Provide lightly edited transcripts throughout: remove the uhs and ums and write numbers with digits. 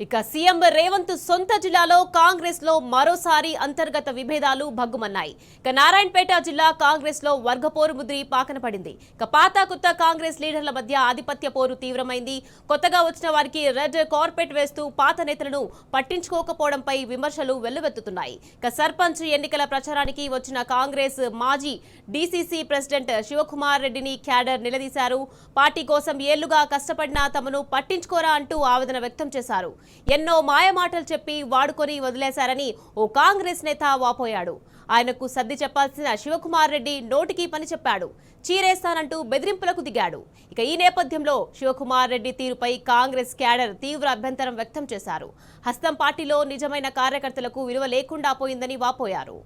ఇక సీఎం రేవంత్ సొంత జిల్లాలో కాంగ్రెస్ లో మరోసారి అంతర్గత విభేదాలు భగ్గుమన్నాయి. ఇక నారాయణపేట జిల్లా కాంగ్రెస్ లో వర్గపోరు ముద్రి పాకన పడింది. ఇక పాత కొత్త కాంగ్రెస్ లీడర్ల మధ్య ఆధిపత్య పోరు తీవ్రమైంది. కొత్తగా వచ్చిన వారికి రెడ్ కార్పెట్ వేస్తూ పాత నేతలను పట్టించుకోకపోవడంపై విమర్శలు వెల్లువెత్తుతున్నాయి. ఇక సర్పంచ్ ఎన్నికల ప్రచారానికి వచ్చిన కాంగ్రెస్ మాజీ డీసీసీ ప్రెసిడెంట్ శివకుమార్ రెడ్డిని క్యాడర్ నిలదీశారు. పార్టీ కోసం ఏళ్లుగా కష్టపడినా తమను పట్టించుకోరా అంటూ ఆవేదన వ్యక్తం చేశారు. ఎన్నో మాయమాటలు చెప్పి వాడుకొని వదిలేశారని ఓ కాంగ్రెస్ నేత వాపోయాడు. ఆయనకు సర్ది చెప్పాల్సిన శివకుమార్ రెడ్డి నోటికి పని చెప్పాడు. చీరేస్తానంటూ బెదిరింపులకు దిగాడు. ఇక ఈ నేపథ్యంలో శివకుమార్ రెడ్డి తీరుపై కాంగ్రెస్ క్యాడర్ తీవ్ర అభ్యంతరం వ్యక్తం చేశారు. హస్తం పార్టీలో నిజమైన కార్యకర్తలకు విలువ లేకుండా పోయిందని వాపోయారు.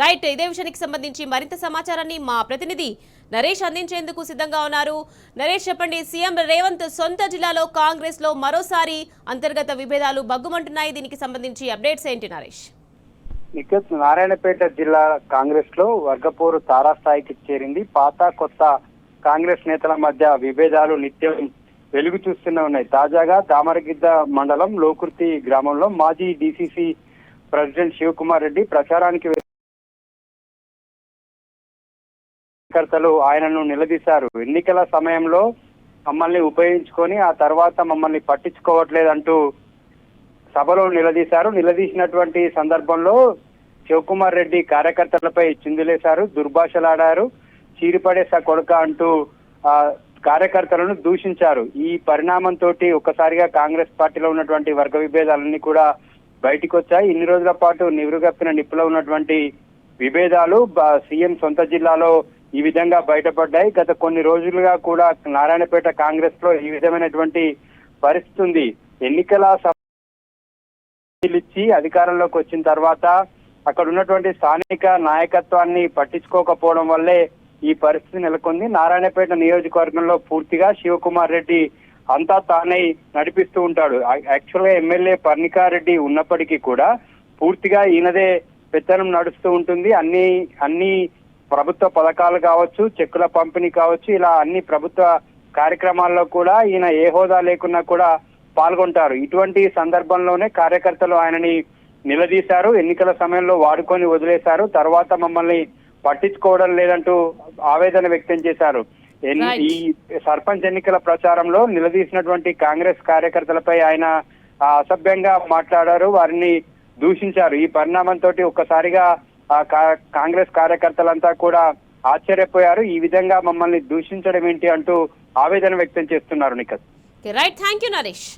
రైట్, ఇదే విషయానికి సంబంధించి మరింత సమాచారాన్ని మా ప్రతినిధి నరేష్ అందించేందుకు సిద్ధంగా ఉన్నారు. నరేష్, చెప్పండి, సీఎం రేవంత్ సొంత జిల్లాలో కాంగ్రెస్ లో మరోసారి అంతర్గత విభేదాలు భగ్గుమంటున్నాయి. దీనికి సంబంధించి అప్డేట్స్ ఏంటి నరేష్? నారాయణపేట జిల్లా కాంగ్రెస్ లో వర్గపోరు తారాస్థాయికి చేరింది. పాత కొత్త కాంగ్రెస్ నేతల మధ్య విభేదాలు నిత్యం వెలుగు చూస్తూనే ఉన్నాయి. తాజాగా దామరగిద్ద మండలం లోకుర్తి గ్రామంలో మాజీ డీసీసీ ప్రెసిడెంట్ శివకుమార్ రెడ్డి ప్రచారానికి కార్యకర్తలు ఆయనను నిలదీశారు. ఎన్నికల సమయంలో మమ్మల్ని ఉపయోగించుకొని ఆ తర్వాత మమ్మల్ని పట్టించుకోవట్లేదంటూ సభలో నిలదీశారు. నిలదీసినటువంటి సందర్భంలో శివకుమార్ రెడ్డి కార్యకర్తలపై చిందులేశారు, దుర్భాషలాడారు. చీరిపడేసా కొడుక అంటూ కార్యకర్తలను దూషించారు. ఈ పరిణామంతో ఒక్కసారిగా కాంగ్రెస్ పార్టీలో ఉన్నటువంటి వర్గ విభేదాలన్నీ కూడా బయటికి వచ్చాయి. ఇన్ని రోజుల పాటు నివురుగప్పిన నిప్పులో ఉన్నటువంటి విభేదాలు సీఎం సొంత జిల్లాలో ఈ విధంగా బయటపడ్డాయి. గత కొన్ని రోజులుగా కూడా నారాయణపేట కాంగ్రెస్ లో ఈ విధమైనటువంటి పరిస్థితి ఉంది. ఎన్నికల ఇచ్చి అధికారంలోకి వచ్చిన తర్వాత అక్కడ ఉన్నటువంటి స్థానిక నాయకత్వాన్ని పట్టించుకోకపోవడం వల్లే ఈ పరిస్థితి నెలకొంది. నారాయణపేట నియోజకవర్గంలో పూర్తిగా శివకుమార్ రెడ్డి అంతా తానే నడిపిస్తూ ఉంటాడు. యాక్చువల్ గా ఎమ్మెల్యే పర్ణికారెడ్డి ఉన్నప్పటికీ కూడా పూర్తిగా ఈయనదే పెత్తనం నడుస్తూ ఉంటుంది. అన్ని ప్రభుత్వ పథకాలు కావచ్చు, చెక్కుల పంపిణీ కావచ్చు, ఇలా అన్ని ప్రభుత్వ కార్యక్రమాల్లో కూడా ఈయన ఏ హోదా లేకున్నా కూడా పాల్గొంటారు. ఇటువంటి సందర్భంలోనే కార్యకర్తలు ఆయనని నిలదీశారు. ఎన్నికల సమయంలో వాడుకొని వదిలేశారు. తర్వాత మమ్మల్ని పట్టించుకోవడం లేదంటూ ఆవేదన వ్యక్తం చేశారు. ఈ సర్పంచ్ ఎన్నికల ప్రచారంలో నిలదీసినటువంటి కాంగ్రెస్ కార్యకర్తలపై ఆయన అసభ్యంగా మాట్లాడారు, వారిని దూషించారు. ఈ పరిణామంతో ఒక్కసారిగా కాంగ్రెస్ కార్యకర్తలంతా కూడా ఆశ్చర్యపోయారు. ఈ విధంగా మమ్మల్ని దూషించడం ఏంటి అంటూ ఆవేదన వ్యక్తం చేస్తున్నారు. Nikhat, right, thank you Naresh.